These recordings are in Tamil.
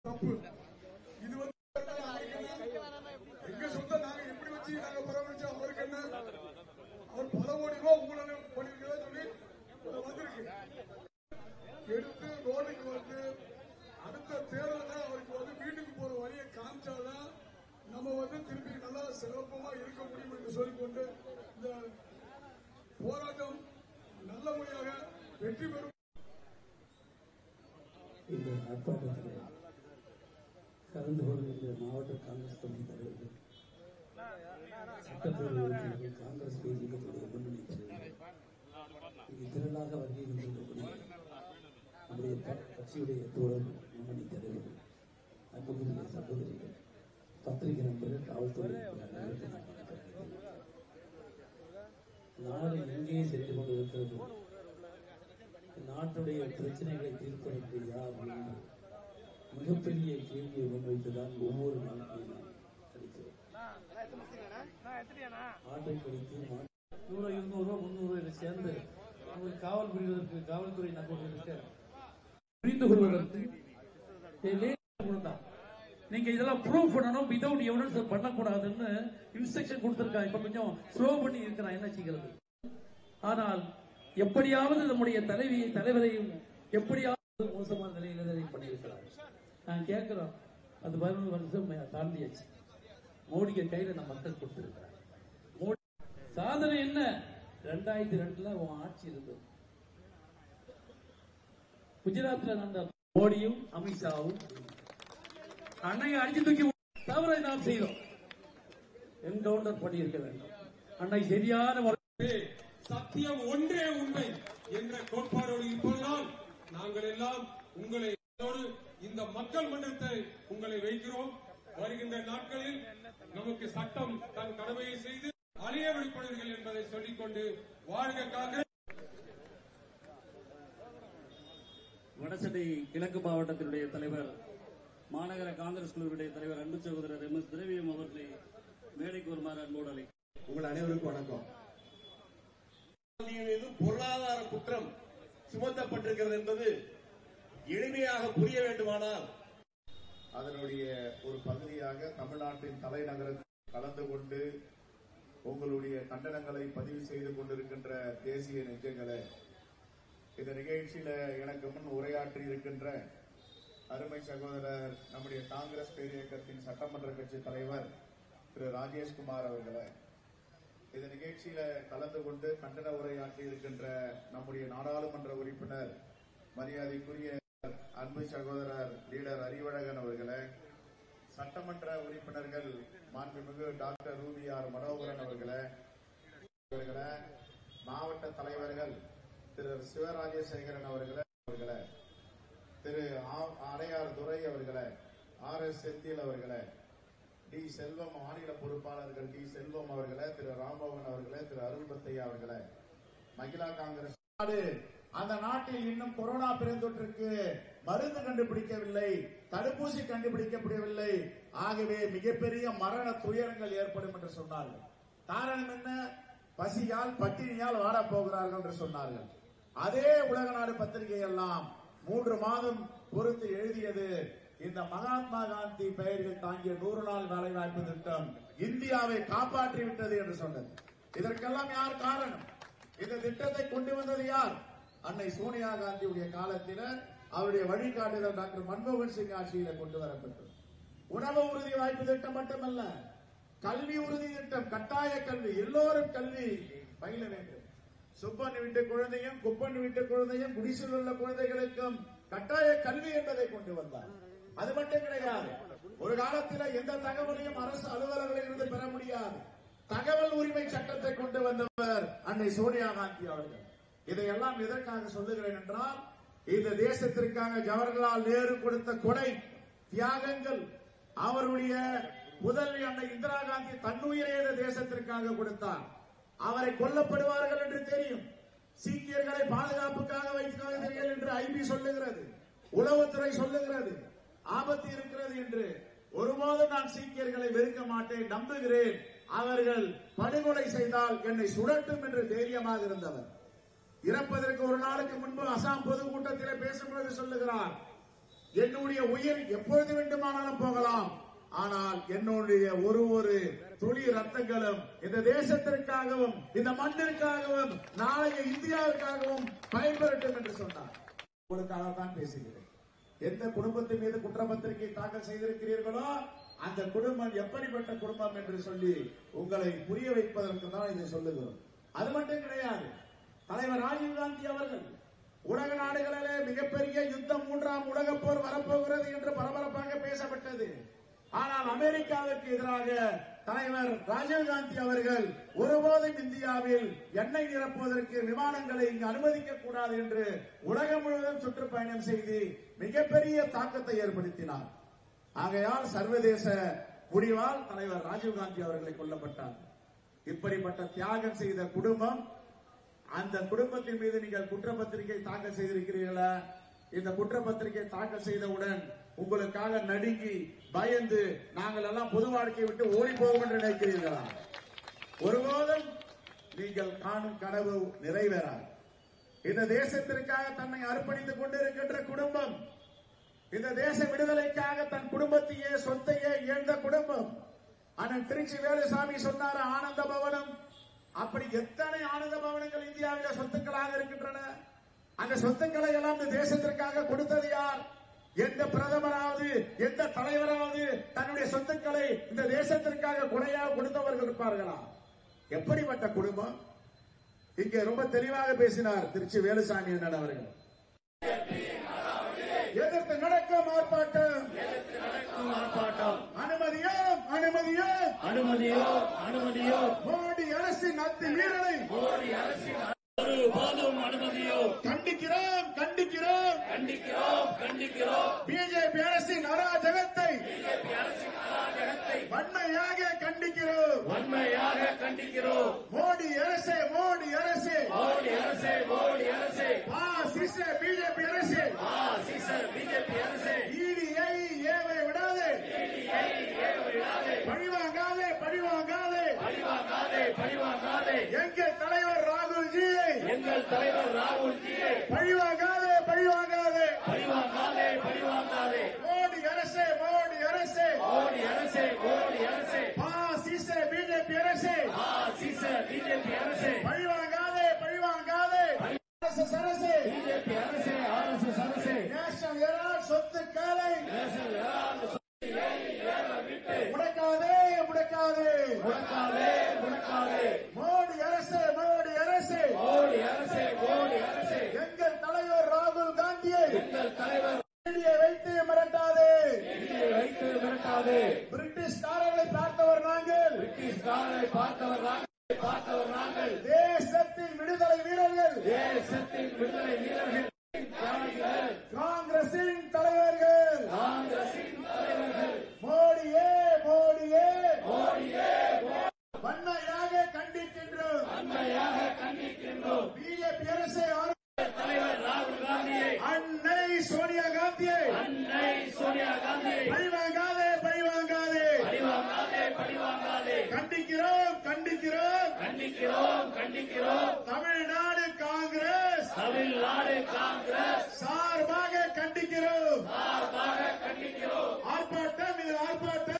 தப்பு. இது எங்க சொந்த நாங்க எப்படி வச்சு நாங்க பராமரிச்சோம் அவருக்கு என்ன? அவர் பல கோடி ரூபாய் ஊழல் பண்ணிருக்கிறதா சொல்லி வந்திருக்கு. எடுத்து ரோடுக்கு வந்து அடுத்த தேர்தலில் அவருக்கு வந்து வீட்டுக்கு போற வழியை காமிச்சாதான் நம்ம வந்து திருப்பி நல்லா சிறப்பமா இருக்க முடியும் என்று சொல்லிக்கொண்டு இந்த போராட்டம் நல்ல முறையாக வெற்றி பெறும். இந்த ஆர்ப்பாட்டத்தில் கலந்து கொள்கின்ற மாவட்ட காங்கிரஸ் கமிட்டி தலைவர்கள், சட்டப்பேரவை உறுப்பினர்கள், காங்கிரஸ் பேரியக்கத்துடைய முன்னணி தலைவர்கள், திரளாக வருகை கொண்டிருக்கக்கூடிய நம்முடைய கட்சியுடைய தோழர் முன்னணி தலைவர்கள், அன்புக்குரிய சகோதரிகள், பத்திரிகை நண்பர்கள், காவல்துறை நாடு எங்கே சென்று கொண்டிருக்கிறது, நாட்டுடைய பிரச்சனைகளை தீர்ப்பதற்கு யார் என்று மிகப்பெரிய கேள்வியை முன்வைத்துதான் ஒவ்வொரு நாளும் நாம் அளிக்கிறோம். ஆட்டை கழித்து 100, 200, 300 சேர்ந்து உங்களுக்கு காவல் புரிவதற்கு காவல்துறை நண்பர்களுக்கு புரிந்து கொள்வதற்கு நீங்க இதெல்லாம் ப்ரூவ் பண்ணணும், வித்வுட் எவிடன்ஸ் பண்ணக்கூடாதுன்னு இன்ஸ்ட்ரக்ஷன் கொடுத்திருக்காங்க. இப்ப கொஞ்சம் ஸ்லோ பண்ணி இருக்கிறான் என்ன செய்கிறது. ஆனால் எப்படியாவது நம்முடைய தலைவரையும் எப்படியாவது மோசமான நிலையில் பண்ணியிருக்கிறார். நான் கேட்கிறோம், அது 11 வருஷம் தாண்டியாச்சு. மோடிக்கு கையில நம்ம மக்கள் கொடுத்திருக்கிறார். மோடி சாதனை என்ன? 2002 ஆட்சி இருந்தது. குஜராத்ல நடந்த மோடியும் அமித்ஷாவும் அன்னையை அடிச்சு தூக்கி தவறை நாம் செய்தோம். என்கவுண்டர் பண்ணியிருக்க வேண்டும். அன்னை சரியான சத்தியம் ஒன்றே உண்மை என்ற கோட்பாடோடு இருப்பதால் நாங்கள் எல்லாம் உங்களை இந்த மக்கள் மன்றத்தை உங்களை வைக்கிறோம். வருகின்ற நாட்களில் நமக்கு சட்டம் தன் கடமையை செய்து அழிய வெளிப்படுவீர்கள் என்பதை சொல்லிக்கொண்டு வாழ்க காங்கிரஸ். வடசென்னை கிழக்கு மாவட்டத்தினுடைய தலைவர், மாநகர காங்கிரஸ் குழுவுடைய தலைவர் அன்பு சகோதரர் MS திரவியம் அவர்களை மேடைக்கு வருமாறு அன்போடு அழைக்கிறேன். உங்கள் அனைவருக்கும் வணக்கம். பொருளாதார குற்றம் சுமத்தப்பட்டிருக்கிறது என்பது எளிமையாக புரிய வேண்டுமானால் அதனுடைய ஒரு பகுதியாக தமிழ்நாட்டின் தலைநகரத்தில் கலந்து கொண்டு உங்களுடைய கண்டனங்களை பதிவு செய்து கொண்டிருக்கின்ற தேசிய நெஞ்சங்களே, இந்த நிகழ்ச்சியில எனக்கு முன் உரையாற்றி இருக்கின்ற அருமை சகோதரர் நம்முடைய காங்கிரஸ் பேரியக்கத்தின் சட்டமன்ற கட்சி தலைவர் திரு ராஜேஷ்குமார் அவர்களே, இந்த நிகழ்ச்சியில கலந்து கொண்டு கண்டன உரையாற்றி இருக்கின்ற நம்முடைய நாடாளுமன்ற உறுப்பினர் மரியாதைக்குரிய அன்பு சகோதரர் லீடர் அறிவழகன் அவர்களே, சட்டமன்ற உறுப்பினர்கள் மாண்புமிகு டாக்டர் ரூபி ஆர் மனோகரன் அவர்களே, மாவட்ட தலைவர்கள் திரு சிவராஜசேகரன் அவர்களே, திரு அடையார் துரை அவர்களே, RS செந்தில் அவர்களே, டி செல்வம் மாநில பொறுப்பாளர்கள் டி செல்வம் அவர்களே, திரு ராம்பவன் அவர்களே, திரு அருள்பத்தையா அவர்களே, மகிழா காங்கிரஸ் அந்த நாட்டில் இன்னும் கொரோனா பெருந்தொற்றுக்கு மருந்து கண்டுபிடிக்கவில்லை, தடுப்பூசி கண்டுபிடிக்கப்படவில்லை. ஆகவே மிகப்பெரிய மரண துயரங்கள் ஏற்படும் என்று சொன்னார்கள். காரணம் என்ன? பசியால் பட்டினியால் வாடப் போகிறார்கள் என்று சொன்னார்கள். அதே உலக நாடு பத்திரிகை எல்லாம் 3 மாதம் பொறுத்து எழுதியது, இந்த மகாத்மா காந்தி பெயர்கள் தாங்கிய 100 நாள் வேலைவாய்ப்பு திட்டம் இந்தியாவை காப்பாற்றிவிட்டது என்று சொன்னது. இதற்கெல்லாம் யார் காரணம்? இந்த திட்டத்தை கொண்டு வந்தது யார்? அன்னை சோனியா காந்தியுடைய காலத்தில் அவருடைய வழிகாட்டுதல் டாக்டர் மன்மோகன் சிங் ஆட்சியில கொண்டு வரப்பட்டது. உணவு உறுதி வாய்ப்பு திட்டம் மட்டுமல்ல, கல்வி உறுதி திட்டம், கட்டாய கல்வி, எல்லோரும் கல்வி பயில வேண்டும். சுப்பன் வீட்டு குழந்தையும் குப்பன் வீட்டு குழந்தையும் குடிசையில் உள்ள குழந்தைகளுக்கும் கட்டாய கல்வி என்பதை கொண்டு வந்தார். அது மட்டும் கிடையாது, ஒரு காலத்தில் எந்த தகவலையும் அரசு அலுவலர்களில் இருந்து பெற முடியாது. தகவல் உரிமை சட்டத்தை கொண்டு வந்தவர் அன்னை சோனியா காந்தி அவர்கள். இதையெல்லாம் எதற்காக சொல்லுகிறேன் என்றால், இந்த தேசத்திற்காக ஜவஹர்லால் நேரு கொடுத்த கொடை தியாகங்கள், அவருடைய முதல்வி அன்னை இந்திரா காந்தி தன்னுயிரை தேசத்திற்காக கொடுத்தார். அவரை கொல்லப்படுவார்கள் என்று தெரியும். சீக்கியர்களை பாதுகாப்புக்காக வைக்கிறார்கள் என்று IB சொல்லுகிறது, உளவுத்துறை சொல்லுகிறது, ஆபத்து இருக்கிறது என்று. ஒருபோதும் நான் சீக்கியர்களை வெறுக்க மாட்டேன், நம்புகிறேன். அவர்கள் படுகொலை செய்தால் என்னை சுடட்டும் என்று தைரியமாக இருந்தவர். இறப்பதற்கு ஒரு நாளுக்கு முன்பு அசாம் பொதுக்கூட்டத்தில் பேசும்போது சொல்லுகிறார், என்னுடைய உயிர் எப்பொழுது வேண்டுமானாலும் போகலாம். ஆனால் என்னுடைய ஒரு துளி ரத்தங்களும் இந்த தேசத்திற்காகவும் இந்த மண்ணிற்காகவும் நாளைய இந்தியாவிற்காகவும் பயன்பெறட்டும் என்று சொன்னார். உங்களுக்காகத்தான் பேசுகிறேன். எந்த குடும்பத்தின் மீது குற்றப்பத்திரிகை தாக்கல் செய்திருக்கிறீர்களோ அந்த குடும்பம் எப்படிப்பட்ட குடும்பம் என்று சொல்லி உங்களை புரிய வைப்பதற்கு தான் இதை சொல்லுகிறோம். அது மட்டும் கிடையாது. தலைவர் ராஜீவ்காந்தி அவர்கள் உலக நாடுகளிலே மிகப்பெரிய யுத்தம், 3ஆம் உலகப் போர் வரப்போகிறது என்று பரபரப்பாக பேசப்பட்டது. ஆனால் அமெரிக்காவிற்கு எதிராக தலைவர் ராஜீவ்காந்தி அவர்கள் ஒருபோதும் இந்தியாவில் எண்ணெய் நிரப்புவதற்கு விமானங்களை இங்கு அனுமதிக்க கூடாது என்று உலகம் முழுவதும் சுற்றுப்பயணம் செய்து மிகப்பெரிய தாக்கத்தை ஏற்படுத்தினார். ஆகையால் சர்வதேச முடிவால் தலைவர் ராஜீவ்காந்தி அவர்களை கொல்லப்பட்டார். இப்படிப்பட்ட தியாகம் செய்த குடும்பம், அந்த குடும்பத்தின் மீது நீங்கள் குற்றப்பத்திரிகை தாக்கல் செய்திருக்கிறீர்களா? இந்த குற்றப்பத்திரிகை தாக்கல் செய்தவுடன் உங்களுக்காக நடுங்கி பயந்து நாங்கள் எல்லாம் பொது வாழ்க்கையை விட்டு ஓடி போவோம் என்று நினைக்கிறீர்களா? ஒருபோதும் நீங்கள் காணும் கனவு நிறைவேறாது. இந்த தேசத்திற்காக தன்னை அர்ப்பணித்துக் கொண்டிருக்கின்ற குடும்பம், இந்த தேச விடுதலைக்காக தன் குடும்பத்தையே சொத்தையே இழந்த குடும்பம். அண்ணன் திருச்சி வேலுசாமி சொன்னார் ஆனந்த பவனம். அப்படி எத்தனை ஆனந்த பவனங்கள் இந்தியாவில சொத்துக்களாக இருக்கின்றன. அந்த சொத்துக்களை எல்லாம் இந்த தேசத்திற்காக கொடுத்தது யார்? எந்த பிரதமராவது எந்த தலைவராவது தன்னுடைய சொத்துக்களை இந்த தேசத்திற்காக கொடையாக கொடுத்தவர்கள் இருப்பார்களா? எப்படிப்பட்ட குடும்பம்? இங்கே ரொம்ப தெளிவாக பேசினார் திருச்சி வேலுசாமி அண்ணன் அவர்கள். எதிர்த்து நடக்கும் ஆர்ப்பாட்டம், அனுமதியோ அனுமதியோ அனுமதியோ அனுமதியோ மோடி அரசின் அத்துமீறலை ஒருபோதும் அனுமதியோ கண்டிக்கிறோம் கண்டிக்கிறோம் கண்டிக்கிறோம் கண்டிக்கிறோம். பிஜேபி அரசின் அராஜகத்தை வன்மையாக கண்டிக்கிறோம் வன்மையாக கண்டிக்கிறோம். மோடி அரசே மோடி அரசே மோடி அரசே மோடி அரசே பாசிச பிஜேபி அரசே பாசிச பிஜேபி அரசே ஈடியை ஏவை விடாதே ஈடியை ஏவை விடாதே பழிவாங்காதே பழிவாங்காதே பழிவாங்காதே பழிவாங்காதே எங்கள் தலைவர் ராகுல்ஜியை எங்கள் தலைவர் ராகுல்ஜியை பழிவாங்காதே பழிவாங்காதே பழிவாங்காதே பழிவாங்காதே. மோடி அரசே மோடி அரசே மோடி அரசே மோடி அரசே பாசிச பிஜேபி அரசே பாசிச பிஜேபி அரசே பழிவாங்காதே பழிவாங்காதே. ஆர்எஸ்எஸ் அரசே பிஜேபி அரசே ஆர்எஸ்எஸ் அரசே நேஷனல் ஹெரால்ட் சொத்துக்களை நேஷனல் ஹெரால்ட் முடக்காதே முடக்காதே முடக்காதே முடக்காதே. மோடி அரசே மோடி அரசே மோடி அரசே மோடி அரசே எங்கள் தலைவர் ராகுல் காந்தியை எங்கள் தலைவர் வைத்து மிரட்டாதே வைத்து மிரட்டாதே. பிரிட்டிஷ்காரர்களை பார்த்தவர் நாங்கள் பிரிட்டிஷ்காரர்களை பார்த்தவர் நாங்கள் தேசத்தின் விடுதலை வீரர்கள் தேசத்தின் விடுதலை வீரர்கள் காங்கிரசின் தலைவர்கள் காங்கிரசின் தலைவர்கள் மோடியே மோடியே மோடியே வன்மையாக கண்டிக்கின்றோம் வன்மையாக கண்டிக்கின்றோம். பிஜேபி அரசை தலைவர் ராகுல் காந்தியை அன்னை சோனியா காந்தியை அன்னை சோனியா காந்தியை பழிவாங்காதே பழிவாங்காதே பழிவாங்காதே பழிவாங்காதே. கண்டிக்கிறோம் கண்டிக்கிறோம் கண்டிக்கிறோம் கண்டிக்கிறோம். தமிழ்நாடு காங்கிரஸ் தமிழ்நாடு காங்கிரஸ் சார்பாக கண்டிக்கிறோம் சார்பாக கண்டிக்கிறோம். ஆர்ப்பாட்டம் இது ஆர்ப்பாட்டம்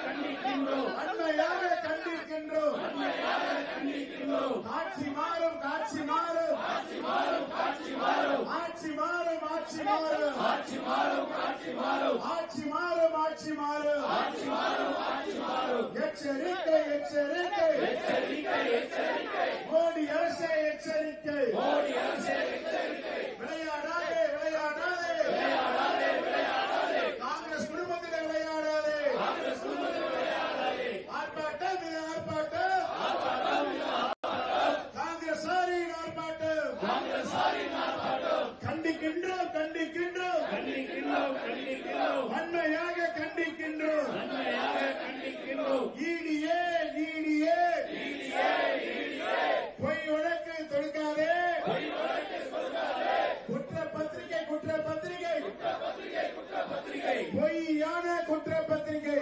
கண்டிக்கின்றோம் அன்மையாக கண்டிக்கின்றோம் அன்மையாக கண்டிக்கின்றோம். ஆட்சி மாறும் ஆட்சி மாறும் ஆட்சி மாறும் ஆட்சி மாறும் ஆட்சி மாறும் ஆட்சி மாறும் ஆட்சி மாறும் ஆட்சி மாறும் ஆட்சி மாறும் ஆட்சி மாறும் ஆட்சி மாறும் ஆட்சி மாறும். எச்சரிக்கை எச்சரிக்கை எச்சரிக்கை எச்சரிக்கை. மோடி அரசே எச்சரிக்கை மோடி அரசே எச்சரிக்கை. விளையாடாதே விளையாடாதே விளையாடாதே விளையாடாதே. காங்கிரஸ் குடும்பத்திலே விளையாடாதே காங்கிரஸ் குடும்பத்திலே விளையாடாதே. ஆர்ப்பாட்டம் இது ஆர்ப்பாட்டம் ஆர்ப்பாட்டம் இது ஆர்ப்பாட்டம். காங்கிரசாரின் ஆர்ப்பாட்டம் காங்கிரசாரின் ஆர்ப்பாட்டம். கண்டிக்கின்றோம் கண்டிக்கின்றோம் கண்டிக்கின்றோம் கண்டிக்கின்றோம். வன்மையாக கண்டிக்கின்றோம் வன்மையாக கண்டிக்கின்றோம். ஈடியே ஈடியே ஈடியே ஈடியே பொய் வழக்கு தொடுக்காதே பொய் வழக்கு தொடுக்காதே. குற்றப்பத்திரிகை குற்றப்பத்திரிகை குற்றப்பத்திரிகை குற்றப்பத்திரிகை பொய்யான குற்றப்பத்திரிகை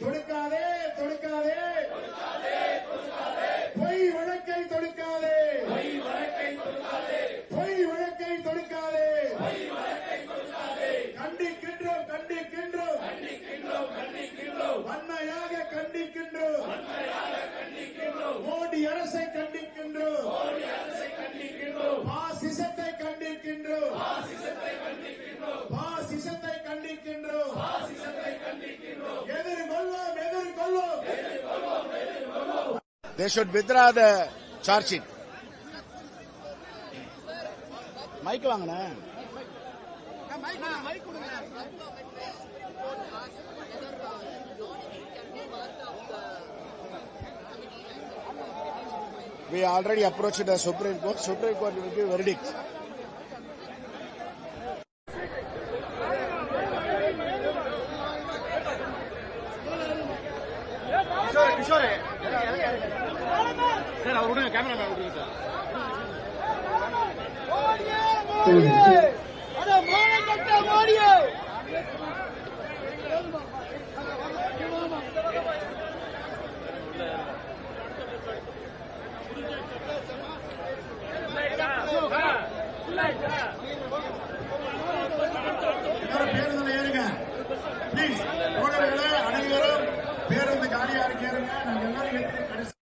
தொடுக்காதே தொடுக்காதே தொடுக்காதே. பொய் வழக்கை தொடுக்காதே பொய் வழக்கை தொடுக்காதே பொய் வழக்கை தொடுக்காதே. வன்மையாக கண்டிக்கின்றோம். மோடி அரசை கண்டிக்கின்றோம். பாசிசத்தை கண்டிக்கின்றோம். பாசிசத்தை கண்டிக்கின்றோம். எதிர்கொள்வோம், எதிர்கொள்வோம். They should withdraw the charge sheet. Mike வாங்கண்ணே. We already approached the Supreme Court. Supreme Court will give verdict. Kishore, sir, our camera man will sir. பேருந்து ஏறுங்க ப்ளீஸ். அனைவரும் பேருந்து காலியா இருக்கு, ஏறுங்க. நாங்க எல்லாரும்